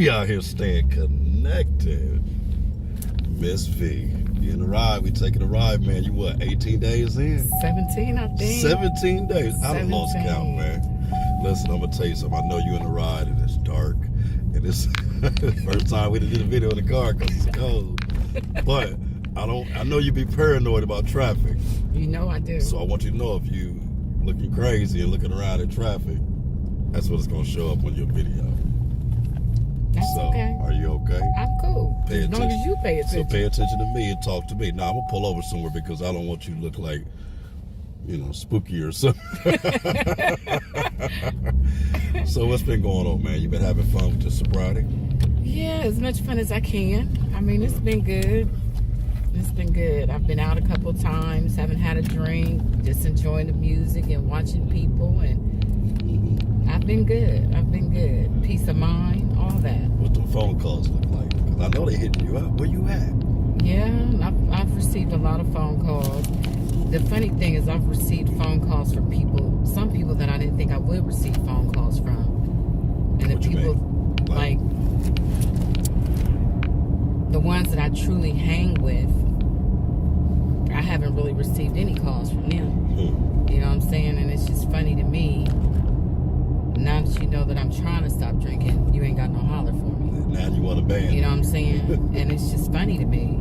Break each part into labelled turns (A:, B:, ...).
A: We out here staying connected. Miss V. You in the ride. We taking a ride, man. You what, 18 days in?
B: 17, I think.
A: 17 days. I done lost
B: 17.
A: count, man. Listen, I'm gonna tell you something. I know you in the ride and it's dark. And it's the first time we did a video in the car because it's cold. But I know you be paranoid about traffic.
B: You know I do.
A: So I want you to know if you looking crazy and looking around in traffic, that's what it's gonna show up on your video.
B: That's okay.
A: Are you okay?
B: I'm cool.
A: Pay
B: as long
A: attention.
B: as you pay attention.
A: So pay attention to me and talk to me. Now I'm gonna pull over somewhere because I don't want you to look like, spooky or something. So what's been going on, man? You been having fun with your sobriety?
B: Yeah, as much fun as I can. I mean, it's been good. It's been good. I've been out a couple times, haven't had a drink, just enjoying the music and watching people, and I've been good. Peace of mind, all that.
A: What the phone calls look like? Because I know they hitting you up. Where you at?
B: Yeah, I've received a lot of phone calls. The funny thing is I've received phone calls from people, some people that I didn't think I would receive phone calls from. And the people, like the ones that I truly hang with, I haven't really received any calls from them. You know what I'm saying? And it's just funny to me. Now that you know that I'm trying to stop drinking, you ain't got no holler for me.
A: Now you want a band.
B: You know what I'm saying? And it's just funny to me,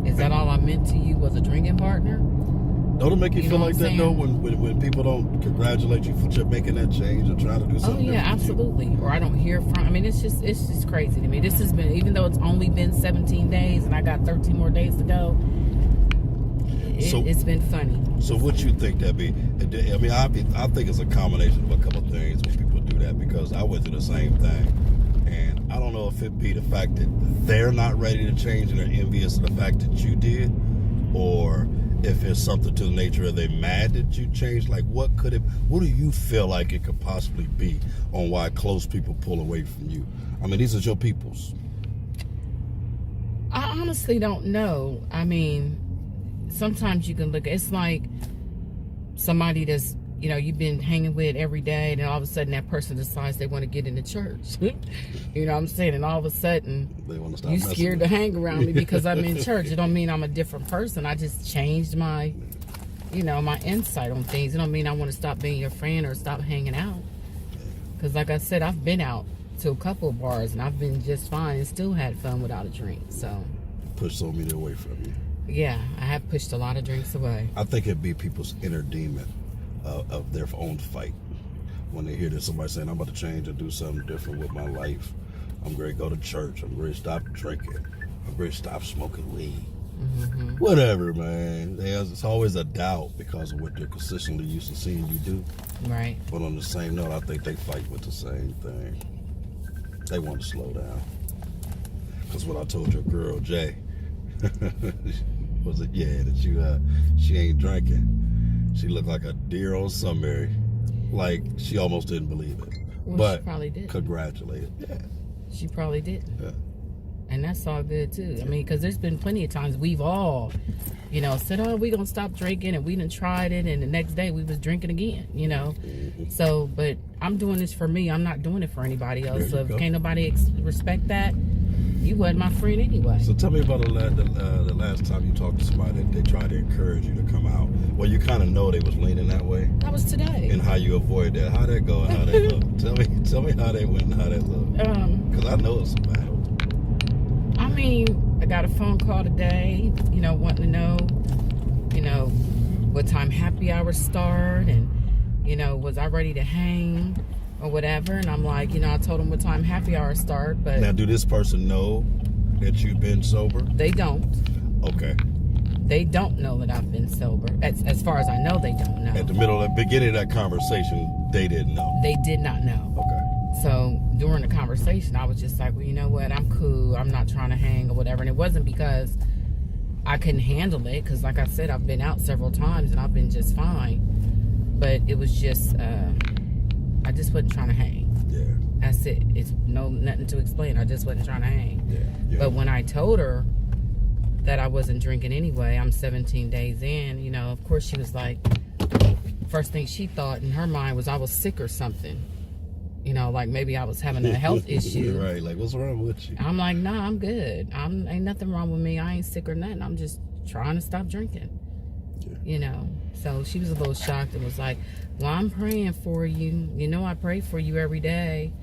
B: Is that all I meant to you was a drinking partner?
A: Don't it make you feel like that, though, when people don't congratulate you for making that change or trying to do something?
B: Oh, yeah, absolutely. Or I don't hear from, it's just crazy to me. This has been, even though it's only been 17 days and I got 13 more days to go, it's been funny.
A: So what you think that be? I think it's a combination of a couple of things when people do that, because I went through the same thing. And I don't know if it be the fact that they're not ready to change and they're envious of the fact that you did, or if it's something to the nature of they mad that you changed. Like, what do you feel like it could possibly be on why close people pull away from you? These are your peoples.
B: I honestly don't know. Sometimes you can look, it's like somebody that's, you've been hanging with every day, and then all of a sudden that person decides they want to get into church. You know what I'm saying? And all of a sudden, you scared to hang around me because I'm in church. It don't mean I'm a different person. I just changed my, my insight on things. It don't mean I want to stop being your friend or stop hanging out. Because like I said, I've been out to a couple of bars, and I've been just fine and still had fun without a drink. So
A: push so many away from you.
B: Yeah, I have pushed a lot of drinks away.
A: I think it'd be people's inner demon of their own fight. When they hear that somebody saying, I'm about to change and do something different with my life. I'm going to go to church. I'm going to stop drinking. I'm going to stop smoking weed. Mm-hmm. Whatever, man. It's always a doubt because of what they're consistently used to seeing you do.
B: Right.
A: But on the same note, I think they fight with the same thing. They want to slow down. Because what I told your girl, Jay, was it? Yeah, that she ain't drinking. She looked like a deer on Sunbury. Like, she almost didn't believe it.
B: Well,
A: but
B: she probably did.
A: Congratulated. Yeah.
B: She probably didn't.
A: Yeah.
B: And that's all good, too. Because there's been plenty of times we've all, said, oh, we going to stop drinking, and we done tried it, and the next day we was drinking again, Mm-hmm. So, but I'm doing this for me. I'm not doing it for anybody else. So if can't nobody respect that, you wasn't my friend anyway.
A: So tell me about the last time you talked to somebody that they tried to encourage you to come out. Well, you kind of know they was leaning that way.
B: That was today.
A: And how you avoid that. How'd that go and how that look? Tell me how they went and how that looked. Because I know it's a battle.
B: I got a phone call today, wanting to know, what time happy hours start, and, was I ready to hang or whatever. And I'm like, I told them what time happy hours start, but... Now,
A: do this person know that you've been sober?
B: They don't.
A: Okay.
B: They don't know that I've been sober. As far as I know, they don't know.
A: At the beginning of that conversation, they didn't know.
B: They did not know.
A: Okay.
B: So during the conversation, I was just like, well, you know what? I'm cool. I'm not trying to hang or whatever. And it wasn't because I couldn't handle it. Because like I said, I've been out several times and I've been just fine. But it was just, I just wasn't trying to hang.
A: Yeah.
B: That's it. It's nothing to explain. I just wasn't trying to hang.
A: Yeah.
B: But when I told her that I wasn't drinking anyway, I'm 17 days in, of course she was like, first thing she thought in her mind was I was sick or something. You know, like maybe I was having a health issue.
A: Right, like what's wrong with you?
B: I'm like, nah, I'm good. Ain't nothing wrong with me. I ain't sick or nothing. I'm just trying to stop drinking.
A: Yeah.
B: You know, so she was a little shocked and was like, well, I'm praying for you. You know, I pray for you every day.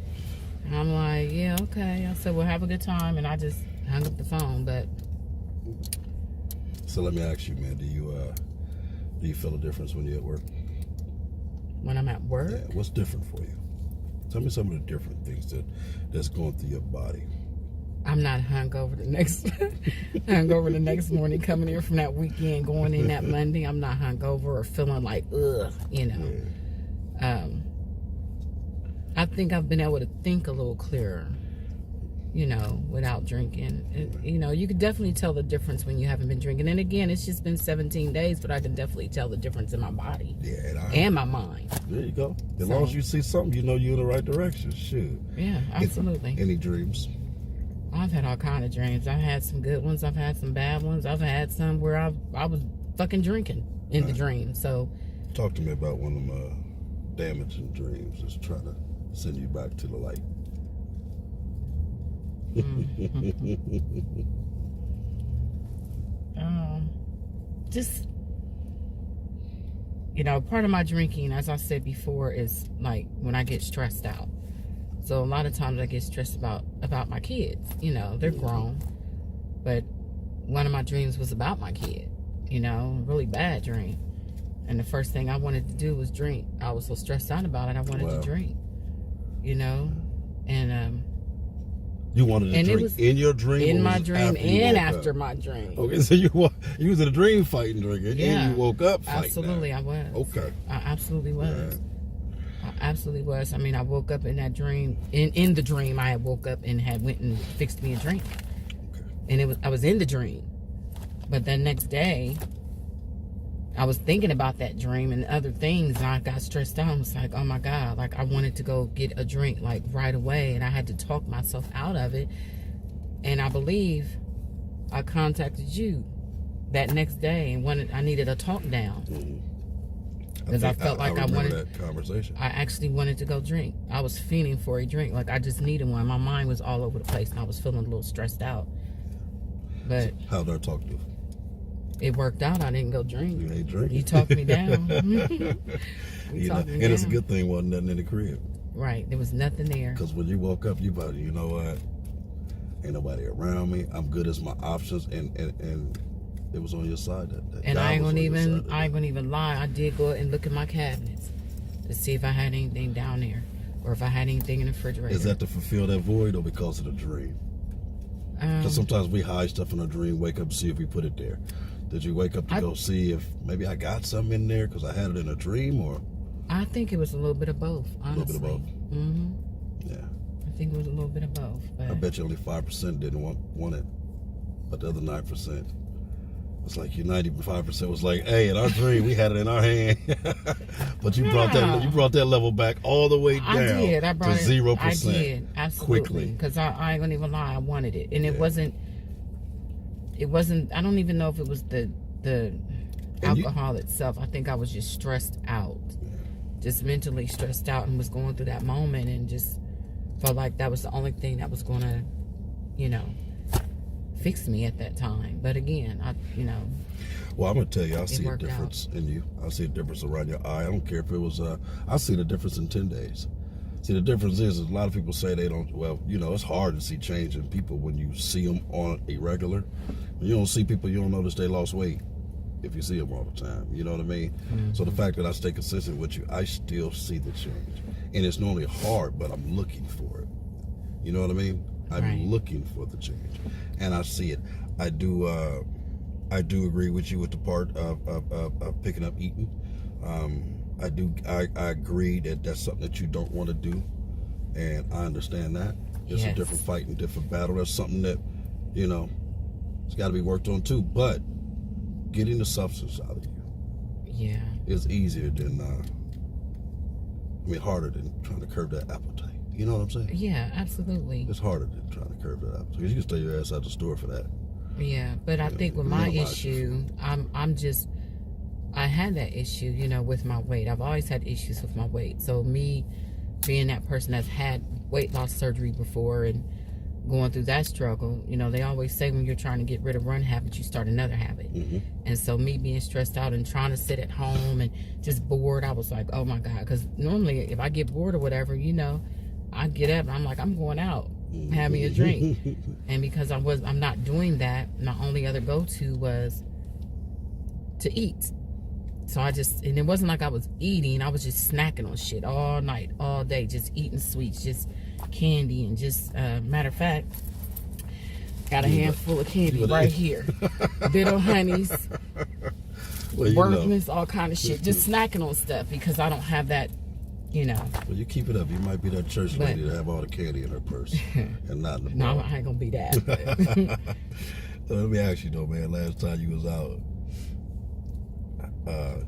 B: And I'm like, yeah, okay. I said, well, have a good time. And I just hung up the phone. But
A: so let me ask you, man, do you feel a difference when you're at work?
B: when I'm at work,
A: Yeah, what's different for you? Tell me some of the different things that's going through your body.
B: I'm not hungover the next morning coming in from that weekend, going in that Monday. I'm not hungover or feeling like, ugh, you know.
A: Yeah.
B: I think I've been able to think a little clearer, you know, without drinking. You know, you could definitely tell the difference when you haven't been drinking. And again, it's just been 17 days, but I can definitely tell the difference in my body and my mind.
A: There you go. As long as you see something, you know you're in the right direction. Shoot.
B: Yeah, absolutely.
A: Any dreams?
B: I've had all kind of dreams. I've had some good ones. I've had some bad ones. I've had some where I was fucking drinking in the dream. So,
A: talk to me about one of them damaging dreams. Just trying to send you back to the light.
B: Just, you know, part of my drinking, as I said before, is like when I get stressed out. So a lot of times I get stressed about my kids. You know, they're grown, but one of my dreams was about my kid. You know, a really bad dream. And the first thing I wanted to do was drink. I was so stressed out about it, I wanted to drink. You know, and
A: you wanted to drink in your dream,
B: in my dream, and after my dream.
A: Okay, so you was in a dream fighting drinking, and you woke up fighting.
B: Absolutely, I was.
A: Okay,
B: I absolutely was.
A: Yeah.
B: I absolutely was. I mean, I woke up in that dream. In the dream, I had woke up and had went and fixed me a drink, and I was in the dream. But the next day, I was thinking about that dream and other things, and I got stressed out. I was like, oh my God, like I wanted to go get a drink like right away, and I had to talk myself out of it. And I believe I contacted you that next day and I needed a talk down. Because I felt like I wanted
A: that conversation.
B: I actually wanted to go drink. I was fiending for a drink. Like I just needed one. My mind was all over the place and I was feeling a little stressed out. But
A: so how did I talk to you?
B: It worked out. I didn't go drink.
A: You ain't drinking.
B: You talked me down.
A: And it's a good thing wasn't nothing in the crib.
B: Right. There was nothing there.
A: Because when you woke up, you about, you know what? Ain't nobody around me. I'm good as my options, and it was on your side that
B: and I ain't gonna even lie. I did go and look at my cabinets to see if I had anything down there, or if I had anything in the refrigerator.
A: Is that to fulfill that void, or because of the dream? Because sometimes we hide stuff in a dream, wake up and see if we put it there. Did you wake up to go see if maybe I got something in there because I had it in a dream, or?
B: I think it was a little bit of both, honestly.
A: A little bit of both?
B: Mm-hmm.
A: Yeah.
B: I think it was a little bit of both. But
A: I bet you only 5% didn't want it, but the other 9%. It's like your 95% was like, hey, in our dream we had it in our hand, but you brought that level back all the way down.
B: I did. I brought
A: to 0%.
B: I did, absolutely.
A: Quickly,
B: because I ain't gonna even lie. I wanted it, and it wasn't. It wasn't. I don't even know if it was the alcohol itself. I think I was just stressed out, just mentally stressed out, and was going through that moment, and just felt like that was the only thing that was gonna, you know, fix me at that time. But again,
A: well, I'm gonna tell you, I see a difference in you. I see a difference around your eye. I don't care if it was I see the difference in 10 days. See, the difference is a lot of people say they don't. Well, you know, it's hard to see change in people when you see them on a regular. When you don't see people, you don't notice they lost weight if you see them all the time. You know what I mean? Mm-hmm. So the fact that I stay consistent with you, I still see the change, and it's normally hard, but I'm looking for it. You know what I mean? I'm looking for the change, and I see it. I do agree with you with the part of picking up eating. I agree that that's something that you don't want to do, and I understand that. It's a different fight and different battle. That's something that, you know, it's got to be worked on too. But getting the substance out of you, is easier than harder than trying to curb that appetite. You know what I'm saying?
B: Yeah, absolutely.
A: It's harder than trying to curb that appetite, because you can stay your ass out the store for that.
B: Yeah, but I think with my issue, I had that issue, you know, with my weight. I've always had issues with my weight. So me being that person that's had weight loss surgery before and going through that struggle, you know, they always say when you're trying to get rid of one habit, you start another habit. And so me being stressed out and trying to sit at home and just bored, I was like, oh my God. Because normally if I get bored or whatever, you know, I get up and I'm like, I'm going out, have me a drink. And because I'm not doing that, my only other go-to was to eat. So and it wasn't like I was eating, I was just snacking on shit all night, all day, just eating sweets, just candy, and just, matter of fact, got a handful of candy right here. Bitter honeys, Workman's, all kind of shit, just snacking on stuff because I don't have that, you know.
A: Well, you keep it up. You might be that church lady to have all the candy in her purse and not in the bar.
B: No, I ain't gonna be that.
A: Let me ask you though, man, last time you was out,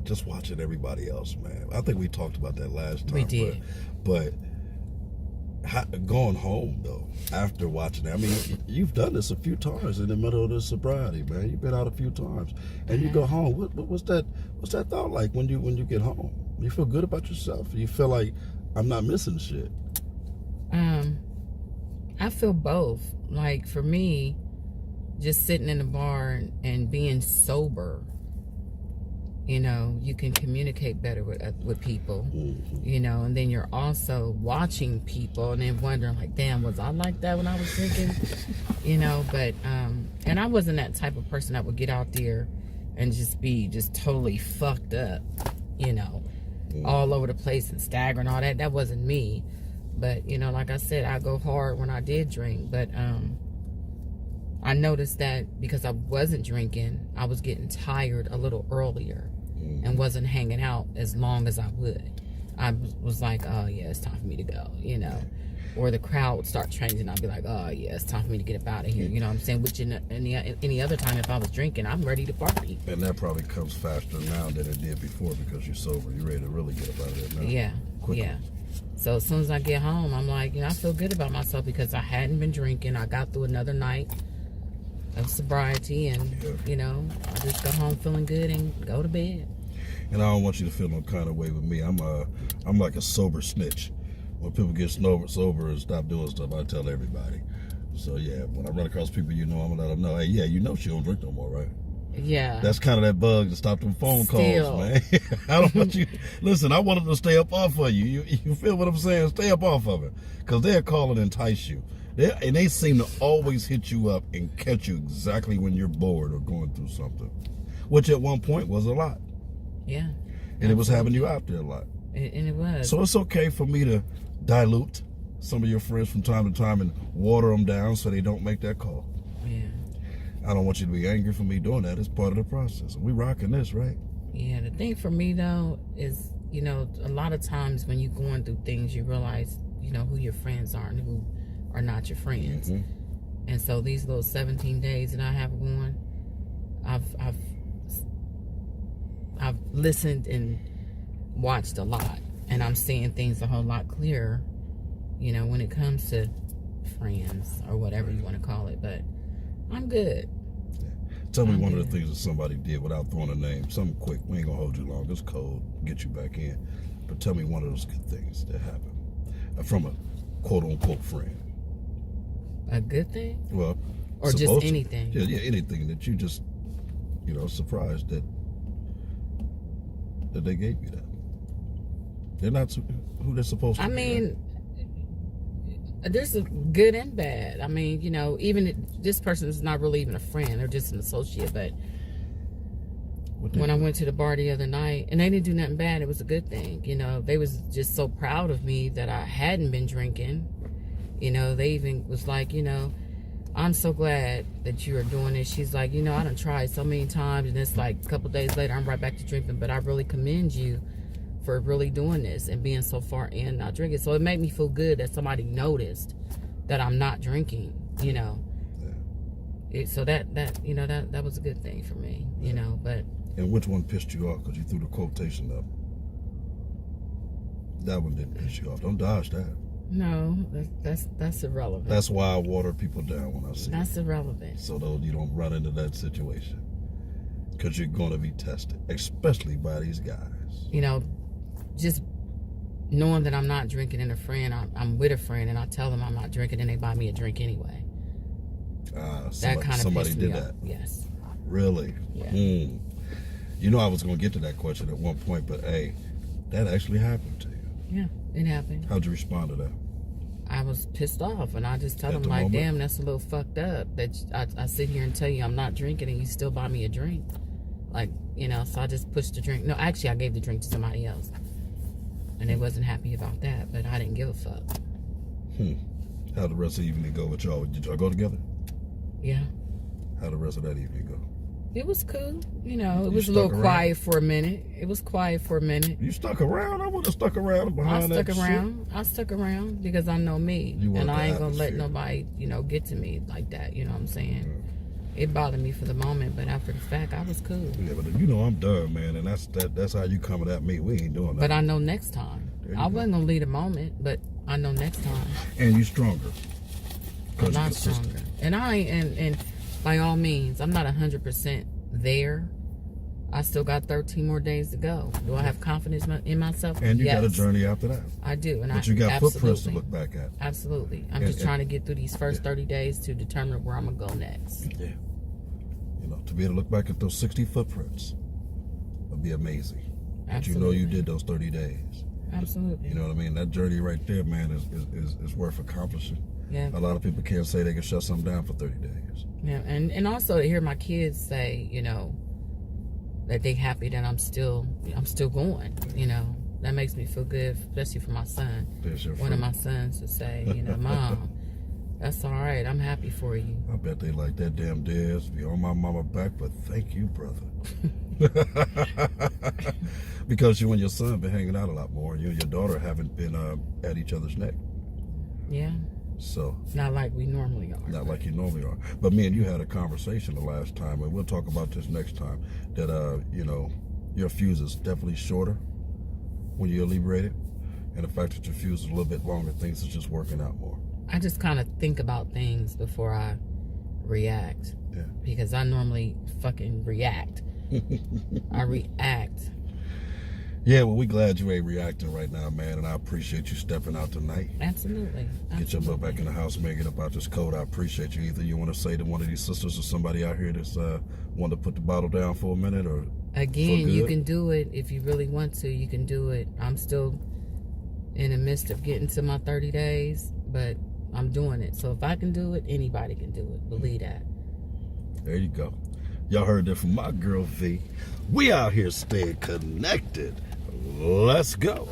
A: just watching everybody else, man. I think we talked about that last time.
B: We did.
A: But going home though, after watching that, I mean, you've done this a few times in the middle of this sobriety, man. You've been out a few times, and you go home. What's that thought like when you get home? You feel good about yourself? You feel like I'm not missing shit?
B: I feel both. Like for me, just sitting in the bar and being sober, you know, you can communicate better with people, you know, and then you're also watching people and then wondering like, damn, was I like that when I was drinking? You know, but, and I wasn't that type of person that would get out there and just be just totally fucked up, you know, all over the place and staggering, all that. That wasn't me. But, you know, like I said, I go hard when I did drink, but, I noticed that because I wasn't drinking, I was getting tired a little earlier and wasn't hanging out as long as I would. I was like, oh yeah, it's time for me to go, you know. Or the crowd would start changing. I'd be like, oh yeah, it's time for me to get up out of here. You know what I'm saying? Which any other time if I was drinking, I'm ready to party.
A: And that probably comes faster now than it did before because you're sober. You're ready to really get up out of there now.
B: Yeah, quickly. Yeah. So as soon as I get home, I'm like, you know, I feel good about myself because I hadn't been drinking. I got through another night of sobriety, and you know, I just go home feeling good and go to bed.
A: And I don't want you to feel no kind of way with me. I'm like a sober snitch. When people get sober and stop doing stuff, I tell everybody. So yeah, when I run across people, you know, I'm gonna let them know, hey, yeah, you know she don't drink no more, right?
B: Yeah.
A: That's kind of that bug to stop them phone calls, man. I don't want you. Listen, I want them to stay up off of you. You feel what I'm saying? Stay up off of it, because they'll call and entice you. And they seem to always hit you up and catch you exactly when you're bored or going through something, which at one point was a lot.
B: Yeah.
A: And
B: absolutely.
A: It was having you out there a lot.
B: And it was.
A: So it's okay for me to dilute some of your friends from time to time and water them down so they don't make that call.
B: Yeah.
A: I don't want you to be angry for me doing that. It's part of the process. We rocking this, right?
B: Yeah. The thing for me though is, you know, a lot of times when you're going through things, you realize, you know, who your friends are and who are not your friends. And so these little 17 days that I have going, I've listened and watched a lot, and I'm seeing things a whole lot clearer, you know, when it comes to friends or whatever you want to call it. But I'm good.
A: Tell me one of the things that somebody did without throwing a name. Something quick. We ain't gonna hold you long. It's cold. Get you back in. But tell me one of those good things that happened from a quote unquote friend.
B: A good thing?
A: Well,
B: or just anything?
A: Yeah, anything that you just, you know, surprised that they gave you that. They're not who they're supposed to be.
B: I mean, there's a good and bad. I mean, you know, even this person is not really even a friend. They're just an associate. But when I went to the bar the other night, and they didn't do nothing bad, it was a good thing. You know, they was just so proud of me that I hadn't been drinking. You know, they even was like, you know, I'm so glad that you are doing this. She's like, you know, I done tried so many times, and it's like a couple days later, I'm right back to drinking. But I really commend you for really doing this and being so far in not drinking. So it made me feel good that somebody noticed that I'm not drinking, you know. Yeah. So that you know, that was a good thing for me, you know. But
A: and which one pissed you off? Because you threw the quotation up. That one didn't piss you off. Don't dodge that.
B: No, that's irrelevant.
A: That's why I water people down when I see
B: that's irrelevant.
A: So though you don't run into that situation, because you're going to be tested, especially by these guys.
B: You know, just knowing that I'm not drinking and I'm with a friend and I tell them I'm not drinking and they buy me a drink anyway. That kind of
A: somebody
B: pissed
A: did
B: me
A: that.
B: off. Yes.
A: Really?
B: Yeah.
A: You know I was going to get to that question at one point, but hey, that actually happened to you.
B: Yeah, it happened.
A: How'd you respond to that?
B: I was pissed off, and I just tell
A: At
B: them,
A: the
B: like,
A: moment?
B: damn, that's a little fucked up that I sit here and tell you I'm not drinking and you still buy me a drink. Like, you know, so I just pushed the drink. No, actually, I gave the drink to somebody else. And they wasn't happy about that, but I didn't give a fuck.
A: How'd the rest of the evening go with y'all? Did y'all go together?
B: Yeah.
A: How'd the rest of that evening go?
B: It was cool. You know, it
A: You
B: was a little
A: stuck around?
B: quiet for a minute. It was quiet for a minute.
A: You stuck around? I would have stuck around behind that
B: I stuck around because I know me.
A: You want
B: And I
A: the
B: ain't going to let
A: atmosphere.
B: nobody, you know, get to me like that. You know what I'm saying? It bothered me for the moment, but after the fact, I was cool.
A: Yeah, but you know I'm done, man, and that's how you coming at me. We ain't doing that.
B: But I know next time.
A: There you
B: I
A: go.
B: wasn't going to leave a moment, but I know next time.
A: And you stronger.
B: A
A: 'Cause you're
B: lot
A: consistent.
B: stronger. And I ain't, and by all means, I'm not 100% there. I still got 13 more days to go. Do I have confidence in myself?
A: And you
B: Yes,
A: got a journey after that.
B: I do. And
A: But you got footprints to
B: absolutely.
A: look back at.
B: Absolutely. I'm
A: And-
B: just trying to get through these first 30 days to determine where I'm going to go next.
A: Yeah. You know, to be able to look back at those 60 footprints would be amazing. But you know
B: Absolutely.
A: you did those 30 days.
B: Absolutely.
A: You know what I mean? That journey right there, man, is worth accomplishing.
B: Yeah.
A: A lot of people can't say they can shut something down for 30 days.
B: Yeah. And also to hear my kids say, you know, that they happy that I'm still going, you know. That makes me feel good, especially for my son.
A: There's your
B: One of
A: friend.
B: my sons to say, you know, Mom, that's all right. I'm happy for you.
A: I bet they like that damn Dez. Be on my mama back, but thank you, brother. Because you and your son been hanging out a lot more. You and your daughter haven't been at each other's neck.
B: Yeah.
A: So,
B: Not like we normally are.
A: not like you normally are. But me and you had a conversation the last time, and we'll talk about this next time, that, you know, your fuse is definitely shorter when you're liberated. And the fact that your fuse is a little bit longer, things are just working out more.
B: I just kind of think about things before I react.
A: Yeah.
B: Because I normally fucking react. I react.
A: Yeah, well, we glad you ain't reacting right now, man, and I appreciate you stepping out tonight.
B: Absolutely.
A: Get your butt back in the house, man. Get up out this cold. I appreciate you. Either you want to say to one of these sisters or somebody out here that's want to put the bottle down for a minute, or
B: Again,
A: for
B: you
A: good.
B: can do it if you really want to. You can do it. I'm still in the midst of getting to my 30 days, but I'm doing it. So if I can do it, anybody can do it. Believe that.
A: There you go. Y'all heard that from my girl V. We out here staying connected. Let's go.